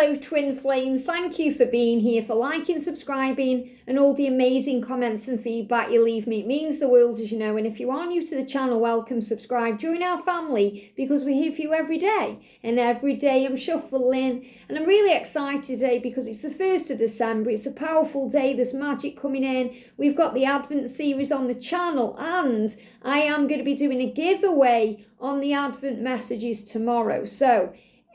Hello twin flames, thank you for being here, for liking, subscribing and all the amazing comments and feedback you leave me. It means the world, as you know, and if you are new to the channel, welcome, subscribe, join our family because we're here for you every day. And every day I'm shuffling and I'm really excited today because it's the 1st of December, it's a powerful day, there's magic coming in, we've got the Advent series on the channel and I am going to be doing a giveaway on the Advent messages tomorrow.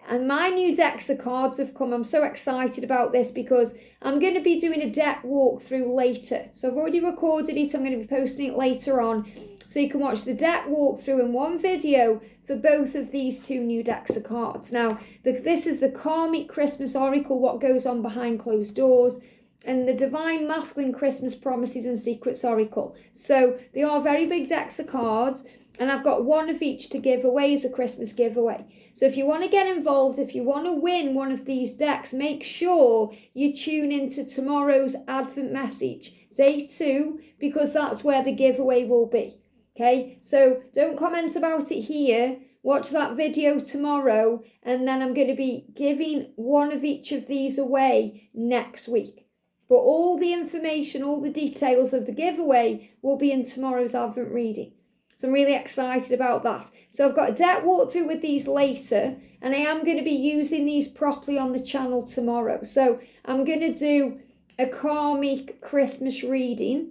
And my new decks of cards have come. I'm so excited about this because I'm going to be doing a deck walkthrough later. So I've already recorded it. I'm going to be posting it later on. So you can watch the deck walkthrough in one video for both of these two new decks of cards. Now, this is the Karmic Christmas Oracle, what goes on behind closed doors, and the Divine Masculine Christmas Promises and Secrets Oracle. So they are very big decks of cards. And I've got one of each to give away as a Christmas giveaway. So if you want to get involved, if you want to win one of these decks, make sure you tune into tomorrow's Advent message, day 2, because that's where the giveaway will be. Okay, so don't comment about it here. Watch that video tomorrow, and then I'm going to be giving one of each of these away next week. But all the information, all the details of the giveaway will be in tomorrow's Advent reading. So I'm really excited about that. So I've got a deck walkthrough with these later, and I am going to be using these properly on the channel tomorrow. So I'm going to do a Karmic Christmas reading,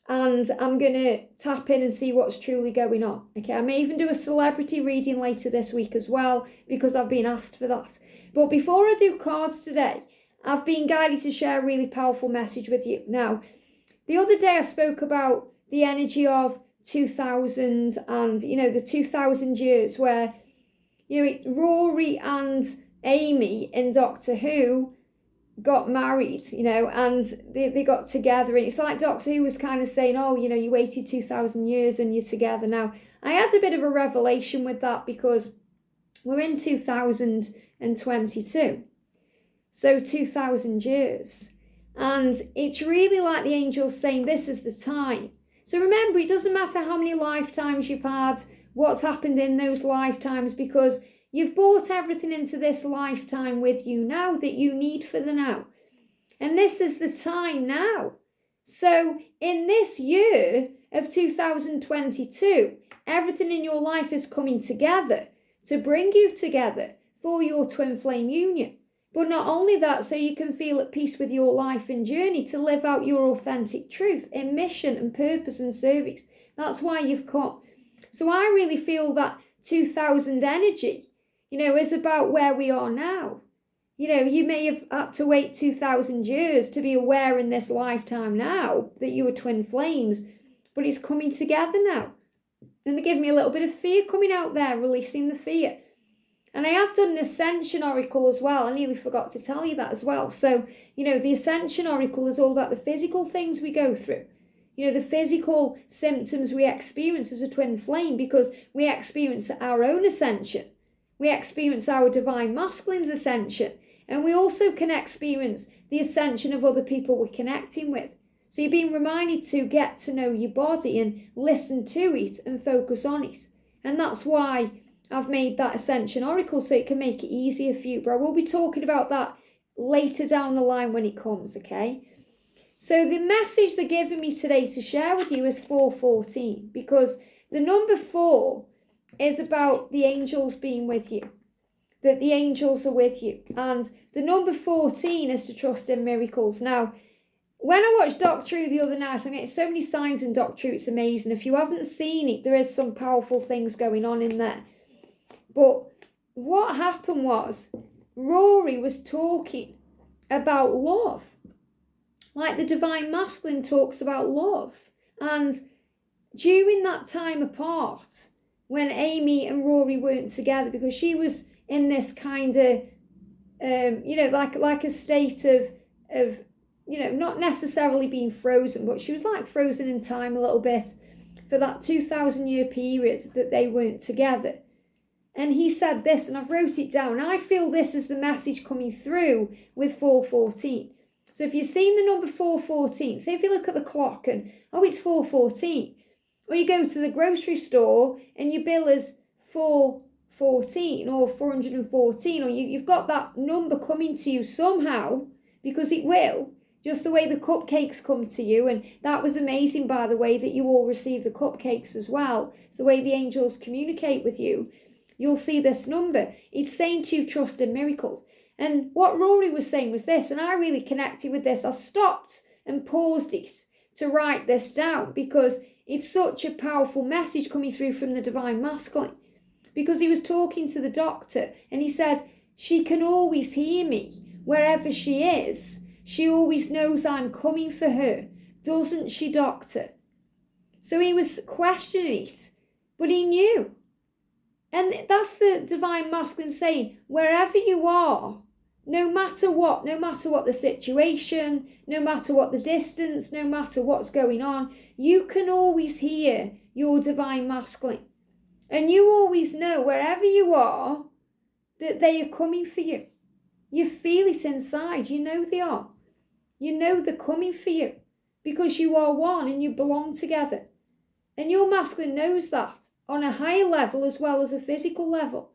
and I'm going to tap in and see what's truly going on. Okay, I may even do a celebrity reading later this week as well, because I've been asked for that. But before I do cards today, I've been guided to share a really powerful message with you. Now, the other day I spoke about the energy of 2000 and the 2000 years where Rory and Amy in Doctor Who got married, and they got together, and it's like Doctor Who was kind of saying, oh, you waited 2000 years and you're together now. I had a bit of a revelation with that because we're in 2022, so 2000 years, and it's really like the angels saying this is the time. So remember, it doesn't matter how many lifetimes you've had, what's happened in those lifetimes, because you've brought everything into this lifetime with you now that you need for the now. And this is the time now. So in this year of 2022, everything in your life is coming together to bring you together for your twin flame union. But not only that, so you can feel at peace with your life and journey to live out your authentic truth in mission and purpose and service. That's why you've come. So I really feel that 2000 energy, is about where we are now. You may have had to wait 2000 years to be aware in this lifetime now that you were twin flames, but it's coming together now. And they give me a little bit of fear coming out there, releasing the fear. And I have done an Ascension Oracle as well. I nearly forgot to tell you that as well. So, the Ascension Oracle is all about the physical things we go through. The physical symptoms we experience as a twin flame, because we experience our own ascension. We experience our Divine Masculine's ascension. And we also can experience the ascension of other people we're connecting with. So you're being reminded to get to know your body and listen to it and focus on it. And that's why I've made that Ascension Oracle, so it can make it easier for you. But I will be talking about that later down the line when it comes, okay? So the message they're giving me today to share with you is 414, because the number 4 is about the angels being with you, that the angels are with you. And the number 14 is to trust in miracles. Now, when I watched Doctor Who the other night, I'm getting so many signs in Doctor Who, it's amazing. If you haven't seen it, there is some powerful things going on in there. But what happened was, Rory was talking about love. Like the Divine Masculine talks about love. And during that time apart, when Amy and Rory weren't together, because she was in this kind of, like a state of, not necessarily being frozen, but she was like frozen in time a little bit for that 2000 year period that they weren't together. And he said this, and I've wrote it down. I feel this is the message coming through with 414. So if you've seen the number 414, say if you look at the clock and, oh, it's 414. Or you go to the grocery store and your bill is 4 14 or 414, or you've got that number coming to you somehow, because it will, just the way the cupcakes come to you. And that was amazing, by the way, that you all received the cupcakes as well. It's the way the angels communicate with you. You'll see this number. It's saying to you, trust in miracles. And what Rory was saying was this, and I really connected with this. I stopped and paused it to write this down, because it's such a powerful message coming through from the divine masculine. Because he was talking to the doctor and he said, she can always hear me wherever she is. She always knows I'm coming for her. Doesn't she, doctor? So he was questioning it, but he knew. And that's the divine masculine saying, wherever you are, no matter what the situation, no matter what the distance, no matter what's going on, you can always hear your divine masculine. And you always know, wherever you are, that they are coming for you. You feel it inside. You know they are. You know they're coming for you, because you are one and you belong together. And your masculine knows that on a higher level as well as a physical level.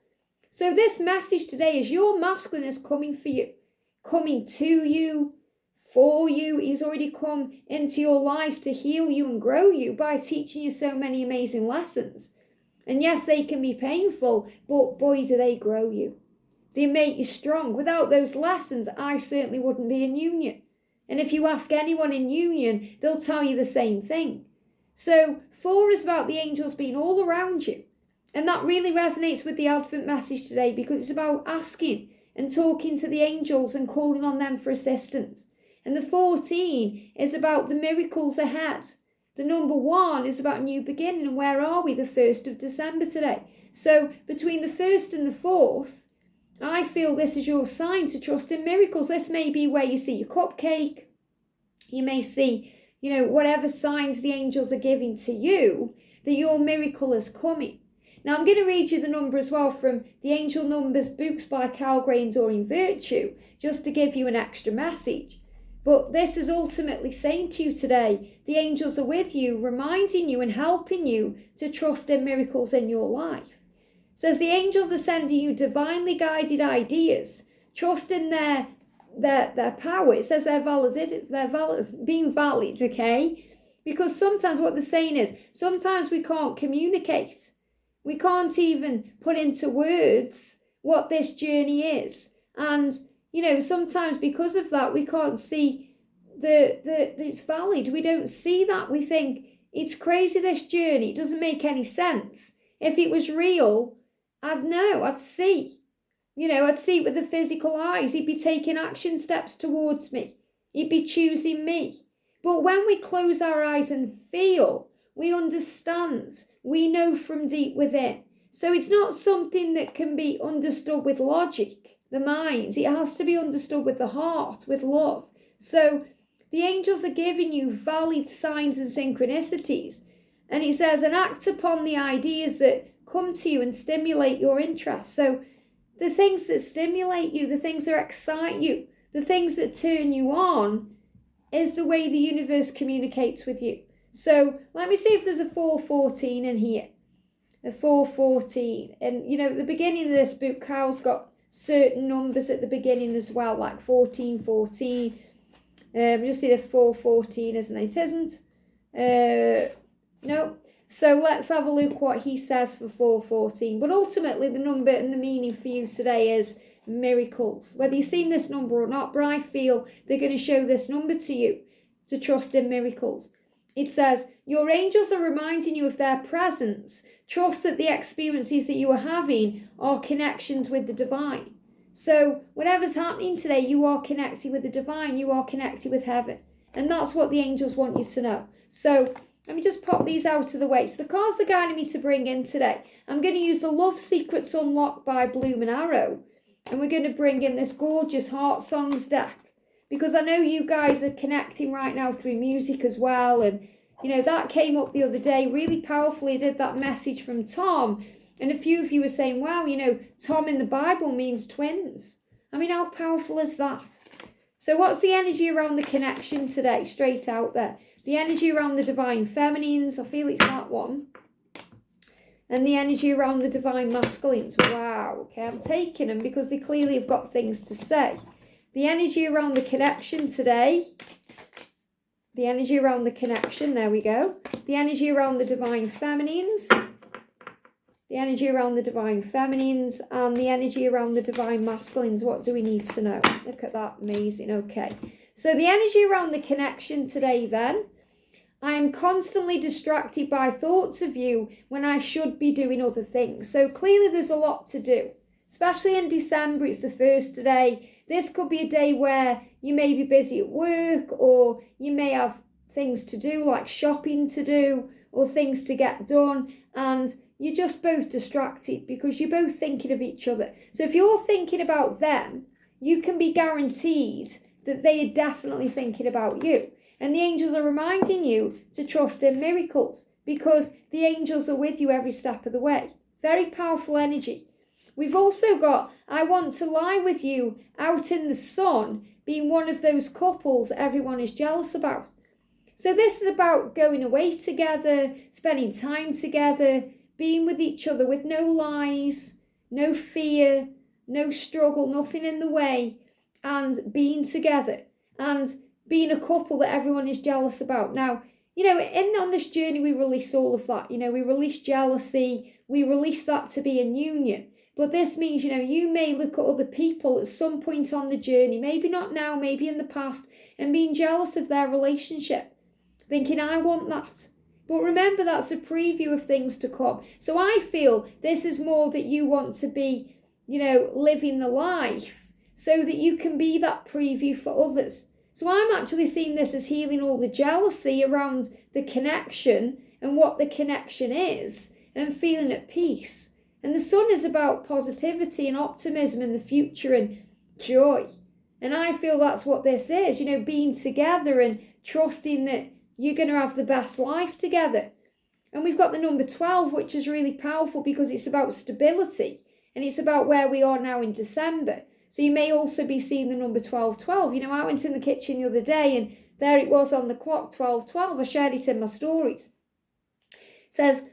So this message today is your masculine is coming for you, coming to you, for you. He's already come into your life to heal you and grow you by teaching you so many amazing lessons. And yes, they can be painful, but boy, do they grow you. They make you strong. Without those lessons, I certainly wouldn't be in union. And if you ask anyone in union, they'll tell you the same thing. So 4 is about the angels being all around you. And that really resonates with the Advent message today, because it's about asking and talking to the angels and calling on them for assistance. And the 14 is about the miracles ahead. The number 1 is about a new beginning. And where are we? The 1st of December today. So between the 1st and the 4th, I feel this is your sign to trust in miracles. This may be where you see your cupcake. You may see, whatever signs the angels are giving to you, that your miracle is coming. Now, I'm going to read you the number as well from the Angel Numbers books by Carl Gray and Doreen Virtue, just to give you an extra message. But this is ultimately saying to you today, the angels are with you, reminding you and helping you to trust in miracles in your life. It says the angels are sending you divinely guided ideas. Trust in their power. It says being valid, okay? Because sometimes what they're saying is, sometimes we can't communicate. We can't even put into words what this journey is. And, sometimes because of that, we can't see that it's valid. We don't see that. We think, it's crazy, this journey. It doesn't make any sense. If it was real, I'd know, I'd see. I'd see it with the physical eyes. He'd be taking action steps towards me. He'd be choosing me. But when we close our eyes and feel, we understand, we know from deep within. So it's not something that can be understood with logic, the mind. It has to be understood with the heart, with love. So the angels are giving you valid signs and synchronicities. And it says, and act upon the ideas that come to you and stimulate your interest. So the things that stimulate you, the things that excite you, the things that turn you on is the way the universe communicates with you. So let me see if there's a 414 in here. A 414. And, at the beginning of this book, Carl's got certain numbers at the beginning as well, like 1414. Just see the 414, isn't it? It isn't. No. So let's have a look what he says for 414. But ultimately, the number and the meaning for you today is miracles. Whether you've seen this number or not, but I feel they're going to show this number to you to trust in miracles. It says, your angels are reminding you of their presence. Trust that the experiences that you are having are connections with the divine. So whatever's happening today, you are connected with the divine. You are connected with heaven. And that's what the angels want you to know. So let me just pop these out of the way. So the cards they're guiding me to bring in today, I'm going to use the Love Secrets Unlocked by Bloom and Arrow. And we're going to bring in this gorgeous Heart Songs deck. Because I know you guys are connecting right now through music as well. And, that came up the other day really powerfully. I did that message from Tom. And a few of you were saying, wow, Tom in the Bible means twins. I mean, how powerful is that? So what's the energy around the connection today? Straight out there. The energy around the divine feminines. I feel it's that one. And the energy around the divine masculines. Wow, okay, I'm taking them because they clearly have got things to say. The energy around the connection today. The energy around the connection, there we go. The energy around the divine feminines. The energy around the divine feminines and the energy around the divine masculines. What do we need to know? Look at that, amazing, okay. So the energy around the connection today then. I am constantly distracted by thoughts of you when I should be doing other things. So clearly there's a lot to do, especially in December. It's the first today. This could be a day where you may be busy at work, or you may have things to do like shopping to do or things to get done, and you're just both distracted because you're both thinking of each other. So if you're thinking about them, you can be guaranteed that they are definitely thinking about you. And the angels are reminding you to trust in miracles because the angels are with you every step of the way. Very powerful energy. We've also got, I want to lie with you out in the sun, being one of those couples that everyone is jealous about. So this is about going away together, spending time together, being with each other with no lies, no fear, no struggle, nothing in the way, and being together. And being a couple that everyone is jealous about. Now, on this journey, we release all of that. We release jealousy. We release that to be in union. But this means, you may look at other people at some point on the journey, maybe not now, maybe in the past, and being jealous of their relationship, thinking, I want that. But remember, that's a preview of things to come. So I feel this is more that you want to be, living the life so that you can be that preview for others. So I'm actually seeing this as healing all the jealousy around the connection and what the connection is and feeling at peace. And the sun is about positivity and optimism in the future and joy. And I feel that's what this is, being together and trusting that you're going to have the best life together. And we've got the number 12, which is really powerful because it's about stability and it's about where we are now in December. So you may also be seeing the number 1212. I went in the kitchen the other day and there it was on the clock, 1212. I shared it in my stories. It says,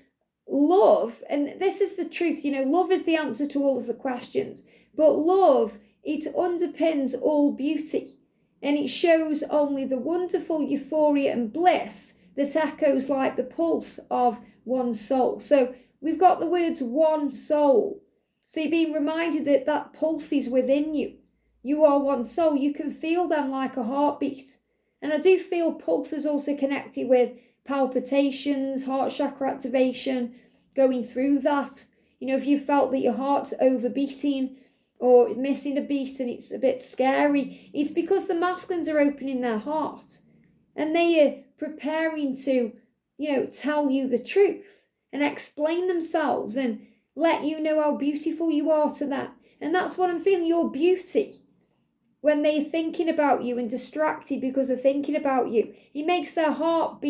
love, and this is the truth, love is the answer to all of the questions. But love, it underpins all beauty. And it shows only the wonderful euphoria and bliss that echoes like the pulse of one soul. So we've got the words one soul. So you're being reminded that that pulse is within you. You are one soul. You can feel them like a heartbeat. And I do feel pulse is also connected with palpitations, heart chakra activation, going through that. If you felt that your heart's overbeating or missing a beat and it's a bit scary, it's because the masculines are opening their heart. And they are preparing to, tell you the truth and explain themselves and let you know how beautiful you are to them. And that's what I'm feeling, your beauty. When they're thinking about you and distracted because they're thinking about you, it makes their heart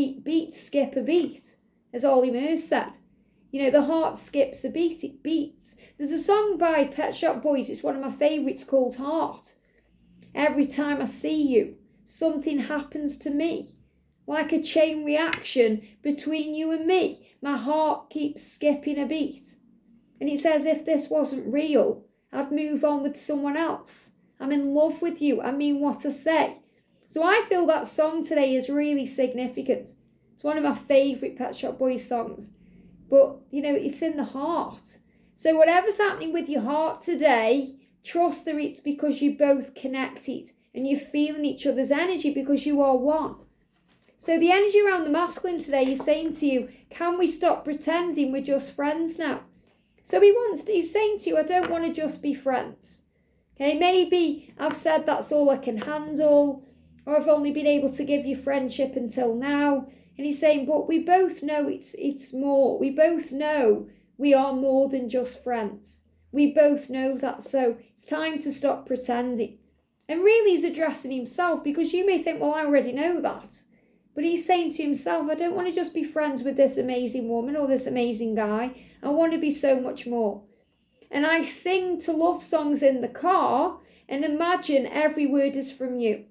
skip a beat, as Ollie Murs said. The heart skips a beat, it beats. There's a song by Pet Shop Boys, it's one of my favourites, called Heart. Every time I see you, something happens to me. Like a chain reaction between you and me. My heart keeps skipping a beat. And it says, if this wasn't real, I'd move on with someone else. I'm in love with you. I mean what I say. So I feel that song today is really significant. It's one of my favourite Pet Shop Boys songs. But, it's in the heart. So whatever's happening with your heart today, trust that it's because you're both connected and you're feeling each other's energy because you are one. So the energy around the masculine today is saying to you, can we stop pretending we're just friends now? So he's saying to you, I don't want to just be friends. Okay, maybe I've said that's all I can handle, or I've only been able to give you friendship until now. And he's saying, but we both know it's more. We both know we are more than just friends. We both know that. So it's time to stop pretending. And really he's addressing himself, because you may think, well, I already know that. But he's saying to himself, I don't want to just be friends with this amazing woman or this amazing guy. I want to be so much more. And I sing to love songs in the car and imagine every word is from you.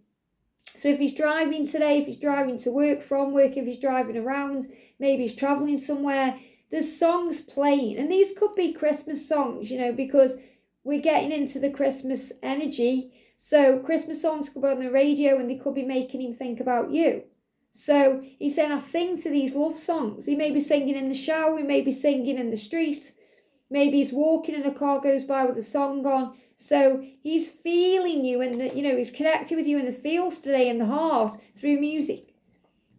So if he's driving today, if he's driving to work, from work, if he's driving around, maybe he's travelling somewhere, there's songs playing, and these could be Christmas songs, because we're getting into the Christmas energy. So Christmas songs could be on the radio and they could be making him think about you. So he's saying, I sing to these love songs. He may be singing in the shower, he may be singing in the street. Maybe he's walking and a car goes by with a song on. So he's feeling you and he's connected with you in the feels today, in the heart, through music.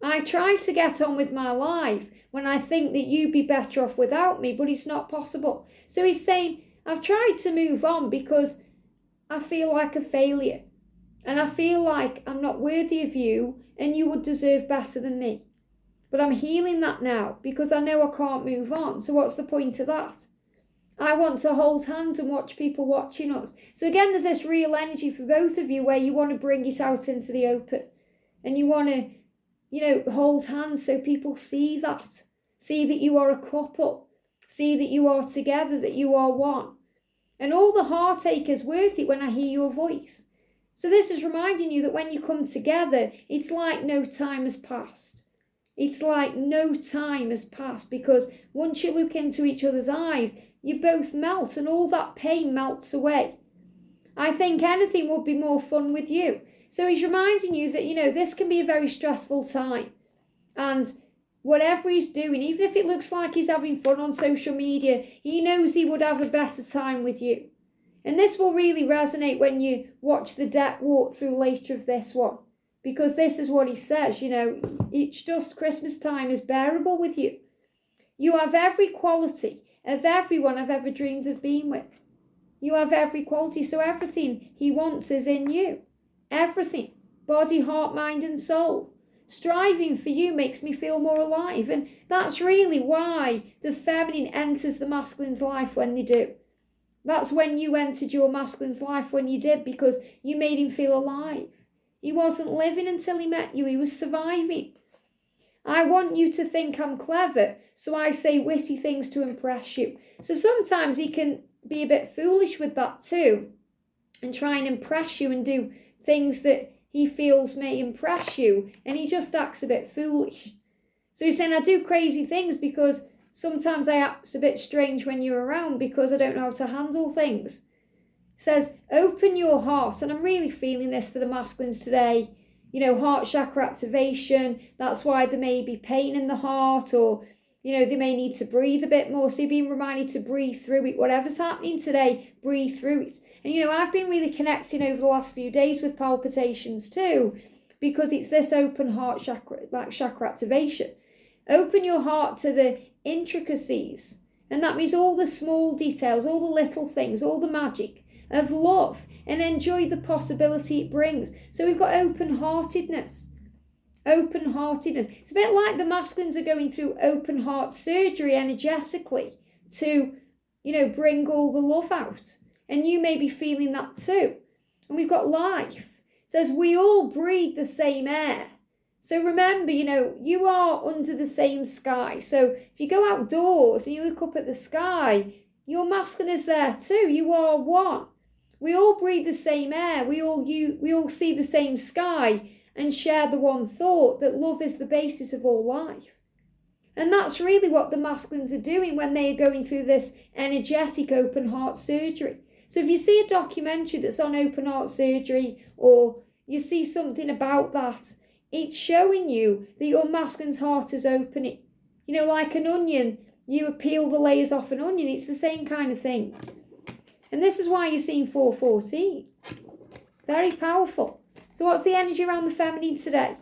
I try to get on with my life when I think that you'd be better off without me, but it's not possible. So he's saying, I've tried to move on because I feel like a failure. And I feel like I'm not worthy of you and you would deserve better than me. But I'm healing that now because I know I can't move on. So what's the point of that? I want to hold hands and watch people watching us. So again, there's this real energy for both of you where you want to bring it out into the open. And you want to, hold hands so people see that. See that you are a couple. See that you are together, that you are one. And all the heartache is worth it when I hear your voice. So this is reminding you that when you come together, it's like no time has passed. It's like no time has passed because once you look into each other's eyes, you both melt and all that pain melts away. I think anything would be more fun with you. So he's reminding you that, this can be a very stressful time. And whatever he's doing, even if it looks like he's having fun on social media, he knows he would have a better time with you. And this will really resonate when you watch the deck walk through later of this one. Because this is what he says, it's just Christmas time is bearable with you. You have every quality of everyone I've ever dreamed of being with. You have every quality, so everything he wants is in you. Everything. Body, heart, mind and soul. Striving for you makes me feel more alive. And that's really why the feminine enters the masculine's life when they do. That's when you entered your masculine's life when you did, because you made him feel alive. He wasn't living until he met you. He was surviving. I want you to think I'm clever, so I say witty things to impress you. So sometimes he can be a bit foolish with that too, and try and impress you and do things that he feels may impress you, and he just acts a bit foolish. So he's saying, I do crazy things because sometimes I act a bit strange when you're around because I don't know how to handle things. He says, open your heart, and I'm really feeling this for the masculines today. Heart chakra activation, that's why there may be pain in the heart, or, they may need to breathe a bit more. So you're being reminded to breathe through it. Whatever's happening today, breathe through it. And, I've been really connecting over the last few days with palpitations too, because it's this open heart chakra, like chakra activation. Open your heart to the intricacies. And that means all the small details, all the little things, all the magic of love, and enjoy the possibility it brings. So we've got open-heartedness. Open-heartedness. It's a bit like the masculines are going through open heart surgery energetically to, bring all the love out. And you may be feeling that too. And we've got life. It says we all breathe the same air. So remember, you are under the same sky. So if you go outdoors and you look up at the sky, your masculine is there too. You are one. We all breathe the same air. We all see the same sky and share the one thought that love is the basis of all life. And that's really what the masculines are doing when they are going through this energetic open heart surgery. So if you see a documentary that's on open heart surgery, or you see something about that, it's showing you that your masculine's heart is opening. Like an onion, you peel the layers off an onion. It's the same kind of thing. And this is why you're seeing 414. Very powerful. So what's the energy around the feminine today?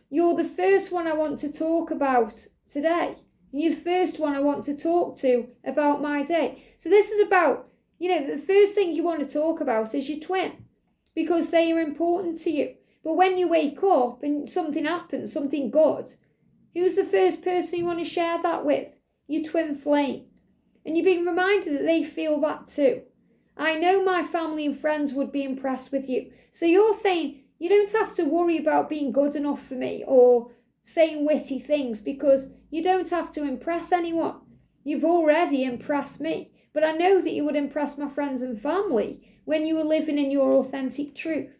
You're the first one I want to talk about today. And you're the first one I want to talk to about my day. So this is about, the first thing you want to talk about is your twin, because they are important to you. But when you wake up and something happens, something good, who's the first person you want to share that with? Your twin flame. And you're being reminded that they feel that too. I know my family and friends would be impressed with you. So you're saying you don't have to worry about being good enough for me or saying witty things, because you don't have to impress anyone. You've already impressed me. But I know that you would impress my friends and family when you were living in your authentic truth.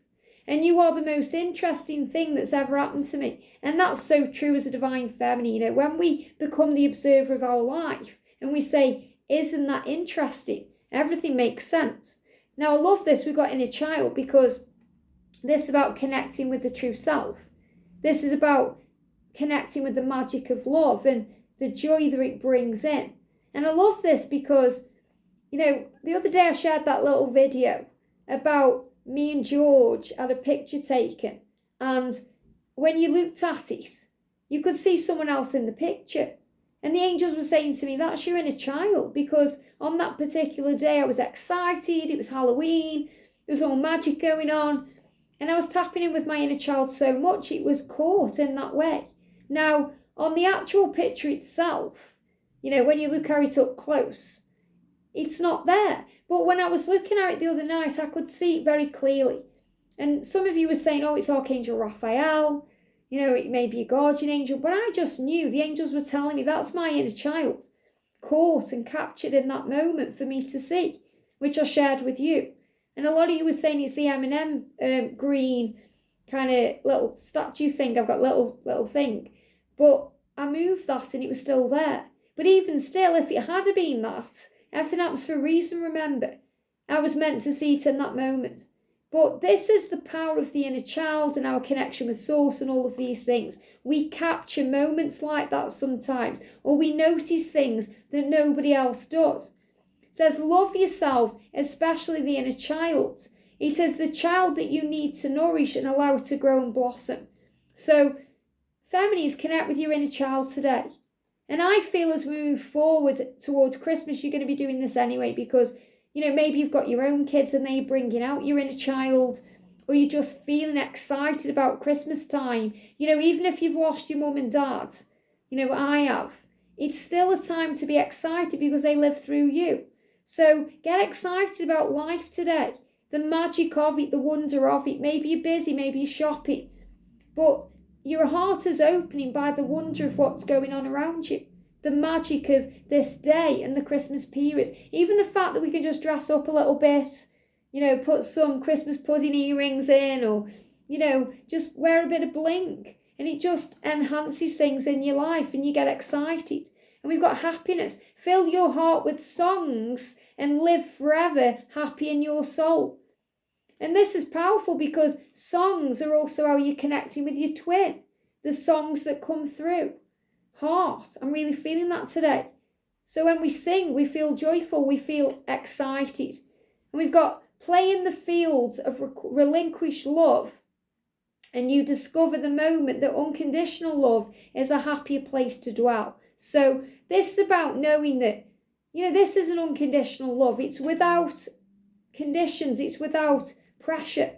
And you are the most interesting thing that's ever happened to me. And that's so true as a divine feminine. You know, when we become the observer of our life and we say, isn't that interesting? Everything makes sense. Now, I love this. We've got inner child because this is about connecting with the true self. This is about connecting with the magic of love and the joy that it brings in. And I love this because, you know, the other day I shared that little video about me and George had a picture taken, and when you looked at it, you could see someone else in the picture. And the angels were saying to me, that's your inner child, because on that particular day I was excited, it was Halloween, there was all magic going on, and I was tapping in with my inner child so much it was caught in that way. Now, on the actual picture itself, you know, when you look at it up close, it's not there. But when I was looking at it the other night, I could see it very clearly. And some of you were saying, oh, it's Archangel Raphael, you know, it may be a guardian angel. But I just knew the angels were telling me that's my inner child, caught and captured in that moment for me to see, which I shared with you. And a lot of you were saying it's the M&M green kind of little statue thing. I've got little thing. But I moved that and it was still there. But even still, if it had been that, everything happens for a reason, remember. I was meant to see it in that moment. But this is the power of the inner child and our connection with source and all of these things. We capture moments like that sometimes, or we notice things that nobody else does. It says, love yourself, especially the inner child. It is the child that you need to nourish and allow to grow and blossom. So, feminines, connect with your inner child today. And I feel as we move forward towards Christmas, you're going to be doing this anyway, because, you know, maybe you've got your own kids and they're bringing out your inner child, or you're just feeling excited about Christmas time. You know, even if you've lost your mum and dad, you know, I have, it's still a time to be excited because they live through you. So get excited about life today, the magic of it, the wonder of it. Maybe you're busy, maybe you're shopping, but your heart is opening by the wonder of what's going on around you. The magic of this day and the Christmas period. Even the fact that we can just dress up a little bit, you know, put some Christmas pudding earrings in, or, you know, just wear a bit of bling. And it just enhances things in your life and you get excited. And we've got happiness. Fill your heart with songs and live forever happy in your soul. And this is powerful because songs are also how you're connecting with your twin. The songs that come through. Heart, I'm really feeling that today. So when we sing, we feel joyful, we feel excited. And we've got play in the fields of relinquished love. And you discover the moment that unconditional love is a happier place to dwell. So this is about knowing that, you know, this is an unconditional love. It's without conditions. It's without pressure.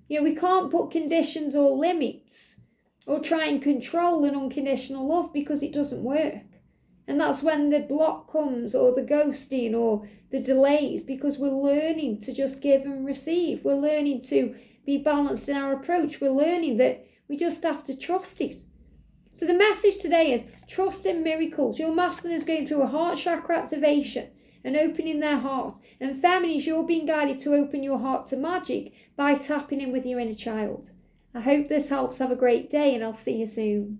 You know, we can't put conditions or limits or try and control an unconditional love because it doesn't work. And that's when the block comes, or the ghosting, or the delays, because we're learning to just give and receive. We're learning to be balanced in our approach. We're learning that we just have to trust it. So the message today is trust in miracles. Your masculine is going through a heart chakra activation and opening their heart. And feminines, you're being guided to open your heart to magic by tapping in with your inner child. I hope this helps. Have a great day and I'll see you soon.